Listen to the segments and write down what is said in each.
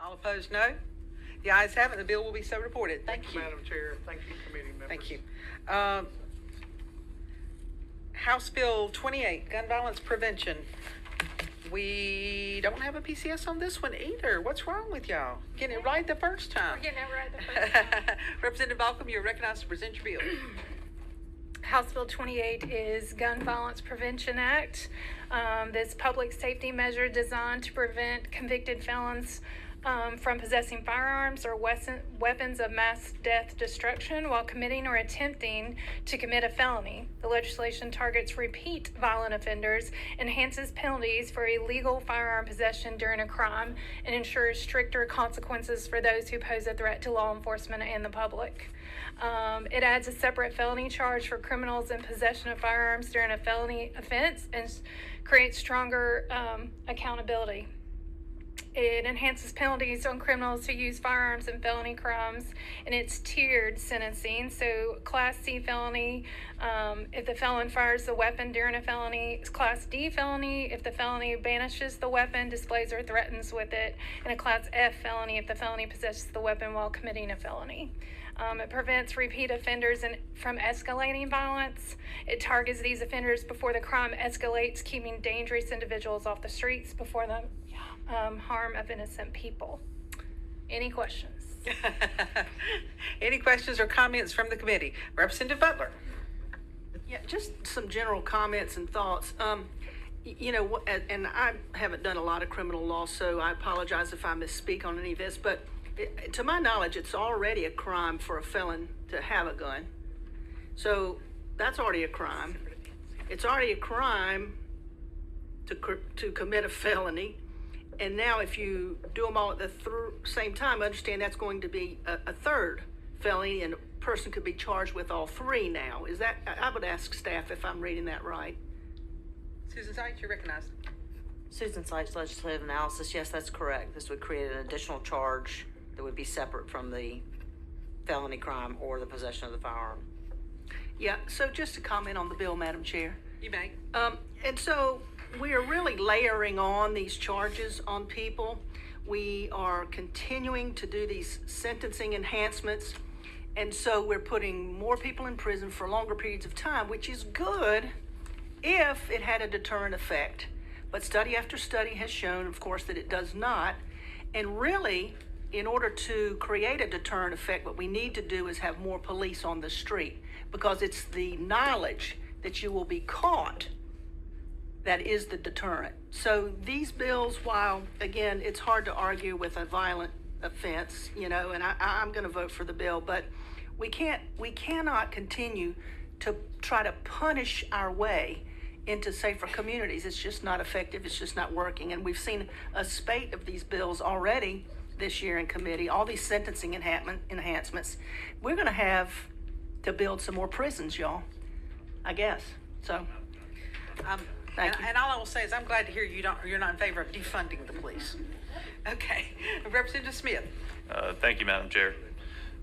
All opposed, no. The ayes have it. The bill will be so reported. Thank you. Madam Chair. Thank you, committee members. Thank you. House Bill 28, Gun Violence Prevention. We don't have a PCS on this one either. What's wrong with y'all? Getting it right the first time. We're getting it right the first time. Representative Malcolm, you're recognized to present your bill. House Bill 28 is Gun Violence Prevention Act. This public safety measure designed to prevent convicted felons from possessing firearms or weapons of mass death destruction while committing or attempting to commit a felony. The legislation targets repeat violent offenders, enhances penalties for illegal firearm possession during a crime, and ensures stricter consequences for those who pose a threat to law enforcement and the public. It adds a separate felony charge for criminals in possession of firearms during a felony offense and creates stronger accountability. It enhances penalties on criminals who use firearms in felony crimes, and it's tiered sentencing. So Class C felony, if the felon fires the weapon during a felony. It's Class D felony if the felony banishes the weapon, displays or threatens with it, and a Class F felony if the felony possesses the weapon while committing a felony. It prevents repeat offenders from escalating violence. It targets these offenders before the crime escalates, keeping dangerous individuals off the streets before the harm of innocent people. Any questions? Any questions or comments from the committee? Representative Butler. Yeah, just some general comments and thoughts. You know, and I haven't done a lot of criminal law, so I apologize if I misspeak on any of this, but to my knowledge, it's already a crime for a felon to have a gun. So that's already a crime. It's already a crime to commit a felony. And now if you do them all at the same time, understand that's going to be a third felony, and a person could be charged with all three now. Is that, I would ask staff if I'm reading that right. Susan Sykes, you're recognized. Susan Sykes, legislative analysis. Yes, that's correct. This would create an additional charge that would be separate from the felony crime or the possession of the firearm. Yeah, so just to comment on the bill, Madam Chair. You may. And so we are really layering on these charges on people. We are continuing to do these sentencing enhancements. And so we're putting more people in prison for longer periods of time, which is good if it had a deterrent effect. But study after study has shown, of course, that it does not. And really, in order to create a deterrent effect, what we need to do is have more police on the street, because it's the knowledge that you will be caught that is the deterrent. So these bills, while, again, it's hard to argue with a violent offense, you know, and I'm going to vote for the bill, but we cannot continue to try to punish our way into safer communities. It's just not effective. It's just not working. And we've seen a spate of these bills already this year in committee, all these sentencing enhancements. We're going to have to build some more prisons, y'all, I guess. So, thank you. And all I will say is I'm glad to hear you're not in favor of defunding the police. Okay. Representative Smith. Thank you, Madam Chair.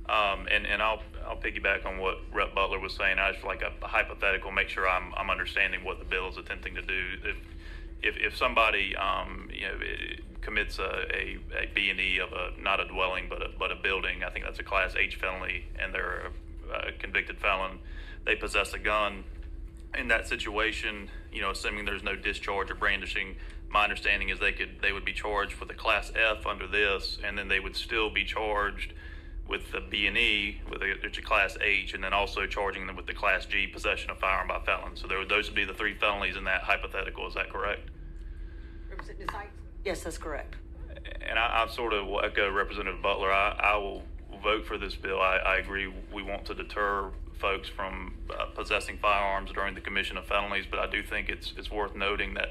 And I'll piggyback on what Rep. Butler was saying. I just like a hypothetical, make sure I'm understanding what the bill is attempting to do. If somebody commits a B&E of not a dwelling but a building, I think that's a Class H felony, and they're a convicted felon, they possess a gun. In that situation, assuming there's no discharge or brandishing, my understanding is they would be charged with a Class F under this, and then they would still be charged with the B&E, with a Class H, and then also charging them with the Class G, possession of firearm by felons. So those would be the three felonies in that hypothetical. Is that correct? Representative Sykes. Yes, that's correct. And I sort of will echo Representative Butler. I will vote for this bill. I agree we want to deter folks from possessing firearms during the commission of felonies, but I do think it's worth noting that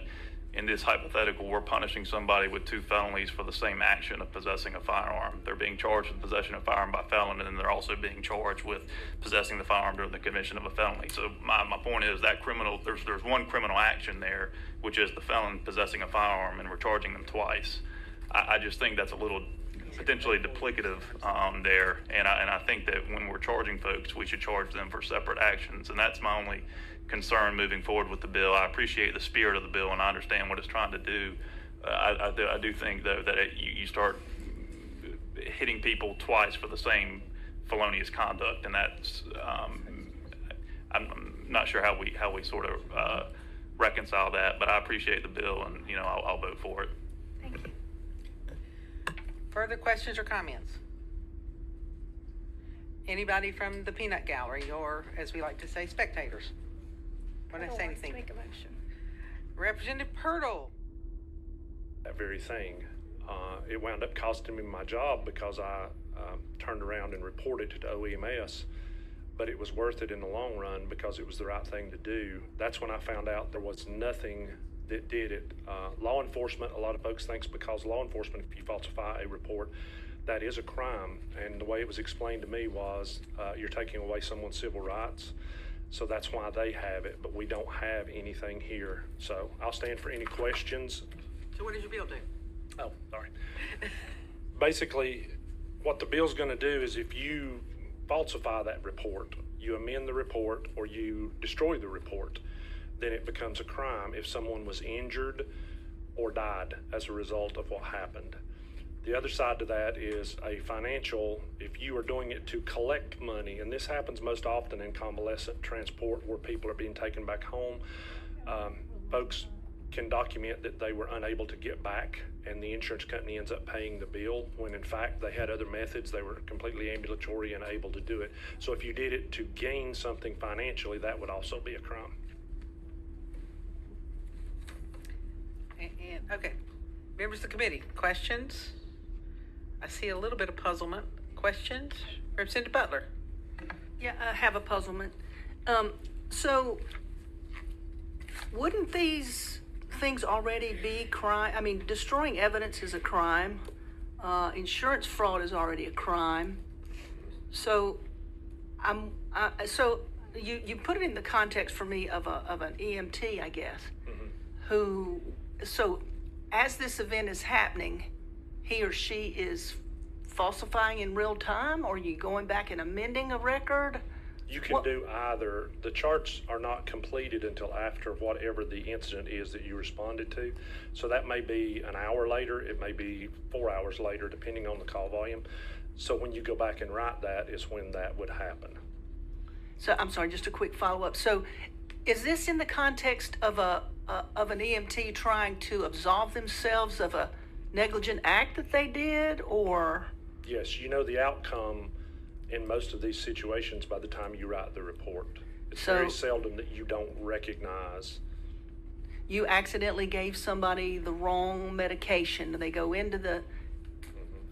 in this hypothetical, we're punishing somebody with two felonies for the same action of possessing a firearm. They're being charged with possession of firearm by felon, and then they're also being charged with possessing the firearm during the commission of a felony. So my point is that there's one criminal action there, which is the felon possessing a firearm, and we're charging them twice. I just think that's a little potentially duplicative there, and I think that when we're charging folks, we should charge them for separate actions, and that's my only concern moving forward with the bill. I appreciate the spirit of the bill, and I understand what it's trying to do. I do think, though, that you start hitting people twice for the same felonious conduct, and that's I'm not sure how we sort of reconcile that, but I appreciate the bill, and I'll vote for it. Thank you. Further questions or comments? Anybody from the peanut gallery, or as we like to say, spectators? Want to say Wants to anything? make a motion. Representative Purtle. That very thing. It wound up costing me my job because I turned around and reported to OEMS, but it was worth it in the long run because it was the right thing to do. That's when I found out there was nothing that did it. Law enforcement, a lot of folks think because law enforcement, if you falsify a report, that is a crime. And the way it was explained to me was you're taking away someone's civil rights. So that's why they have it, but we don't have anything here. So I'll stand for any questions. So what does your bill do? Oh, sorry. Basically, what the bill's going to do is if you falsify that report, you amend the report, or you destroy the report, then it becomes a crime if someone was injured or died as a result of what happened. The other side to that is a financial, if you are doing it to collect money, and this happens most often in convalescent transport where people are being taken back home, folks can document that they were unable to get back, and the insurance company ends up paying the bill when in fact they had other methods. They were completely ambulatory and able to do it. So if you did it to gain something financially, that would also be a crime. And okay, members of the committee, questions? I see a little bit of puzzlement. Questions? Representative Butler. Yeah, I have a puzzlement. So wouldn't these things already be crime? I mean, destroying evidence is a crime. Insurance fraud is already a crime. So you put it in the context for me of an EMT, I guess, so as this event is happening, he or she is falsifying in real time, or are you going back and amending a record? You can do either. The charts are not completed until after whatever the incident is that you responded to. So that may be an hour later, it may be 4 hours later, depending on the call volume. So when you go back and write that is when that would happen. So I'm sorry, just a quick follow-up. So is this in the context of an EMT trying to absolve themselves of a negligent act that they did, or? Yes, you know the outcome in most of these situations by the time you write the report. It's very seldom that you don't recognize. You accidentally gave somebody the wrong medication. They go into the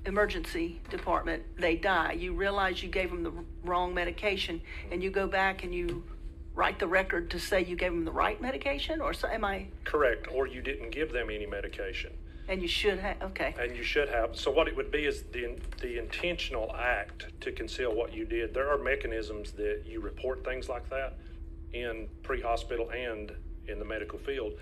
emergency department, they die. You realize you gave them the wrong medication, and you go back and you write the record to say you gave them the right medication, or so, am I? Correct, or you didn't give them any medication. And you should have, okay. And you should have. So what it would be is the intentional act to conceal what you did. There are mechanisms that you report things like that in pre-hospital and in the medical field.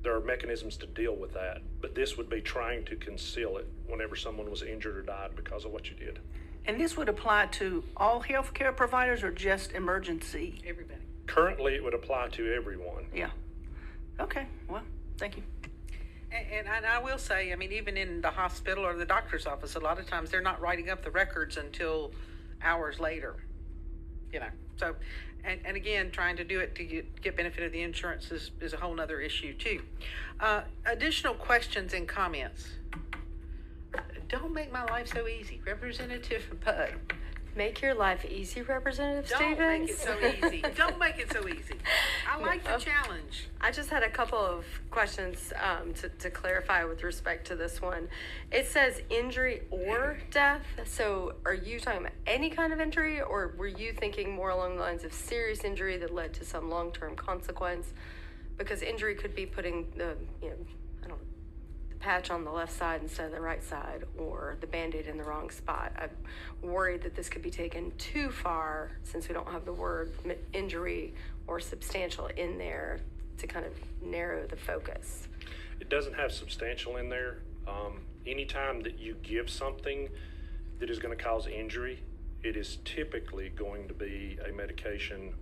There are mechanisms to deal with that, but this would be trying to conceal it whenever someone was injured or died because of what you did. And this would apply to all healthcare providers or just emergency? Everybody. Currently, it would apply to everyone. Yeah. Okay, well, thank you. And I will say, I mean, even in the hospital or the doctor's office, a lot of times they're not writing up the records until hours later, So, and again, trying to do it to get benefit of the insurance is a whole nother issue too. Additional questions and comments? Don't make my life so easy. Representative Bud. Make your life easy, Representative Don't make it Stevens. so easy. Don't make it so easy. I like the challenge. I just had a couple of questions to clarify with respect to this one. It says injury or death. So are you talking about any kind of injury, or were you thinking more along the lines of serious injury that led to some long-term consequence? Because injury could be putting the, patch on the left side instead of the right side, or the Band-Aid in the wrong spot. I'm worried that this could be taken too far since we don't have the word injury or substantial in there to kind of narrow the focus. It doesn't have substantial in there. Anytime that you give something that is going to cause injury, it is typically going to be a medication,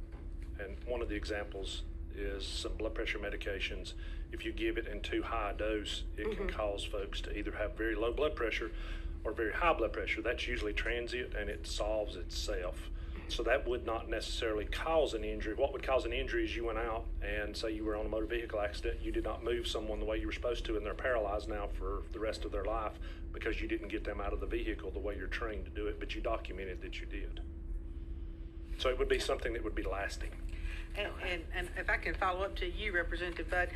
and one of the examples is some blood pressure medications. If you give it in too high a dose, it can cause folks to either have very low blood pressure or very high blood pressure, that's usually transient and it solves itself. So that would not necessarily cause an injury. What would cause an injury is you went out and say you were on a motor vehicle accident, you did not move someone the way you were supposed to, and they're paralyzed now for the rest of their life because you didn't get them out of the vehicle the way you're trained to do it, but you documented that you did. So it would be something that would be lasting. And if I can follow up to you, Representative Budd,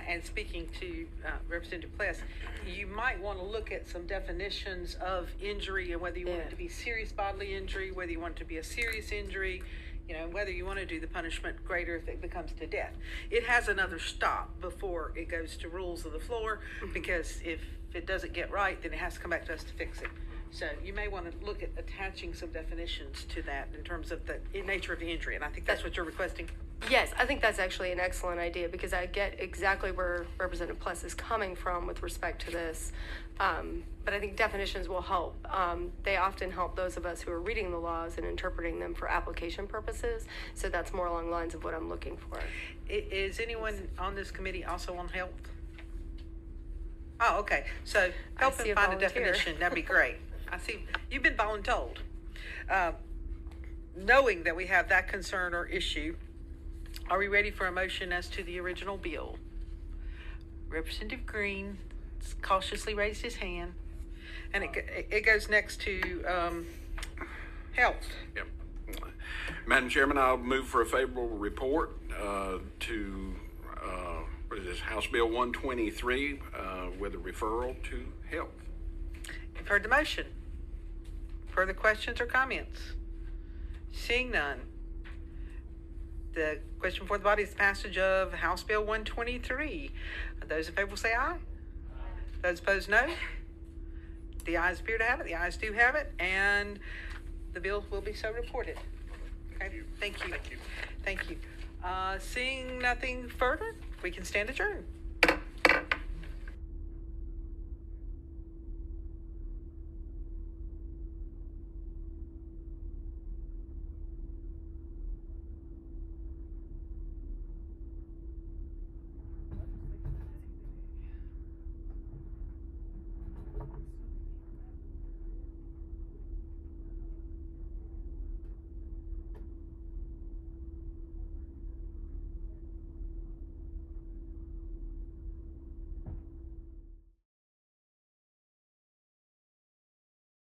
and speaking to Representative Pless, you might want to look at some definitions of injury and whether you want it to be serious bodily injury, whether you want it to be a serious injury, you know, whether you want to do the punishment greater if it becomes to death. It has another stop before it goes to rules of the floor, because if it doesn't get right, then it has to come back to us to fix it. So you may want to look at attaching some definitions to that in terms of the nature of the injury, and I think that's what you're requesting. Yes, I think that's actually an excellent idea, because I get exactly where Representative Pless is coming from with respect to this. But I think definitions will help. They often help those of us who are reading the laws and interpreting them for application purposes. So that's more along the lines of what I'm looking for. Is anyone on this committee also on health? Oh, okay. So help see and a find a volunteer. definition. That'd be great. I see you've been voluntold. Knowing that we have that concern or issue, are we ready for a motion as to the original bill? Representative Green cautiously raised his hand, and it goes next to health. Yep. Madam Chairman, I'll move for a favorable report to what is this, House Bill 123 with a referral to health. You've heard the motion. Further questions or comments? Seeing none. The question before the body is the passage of House Bill 123. Those in favor will say aye. Those opposed, no. The ayes appear to have it. The ayes do have it, and the bill will be so reported. Okay, thank you. Thank you. Thank you. Seeing nothing further, we can stand adjourned.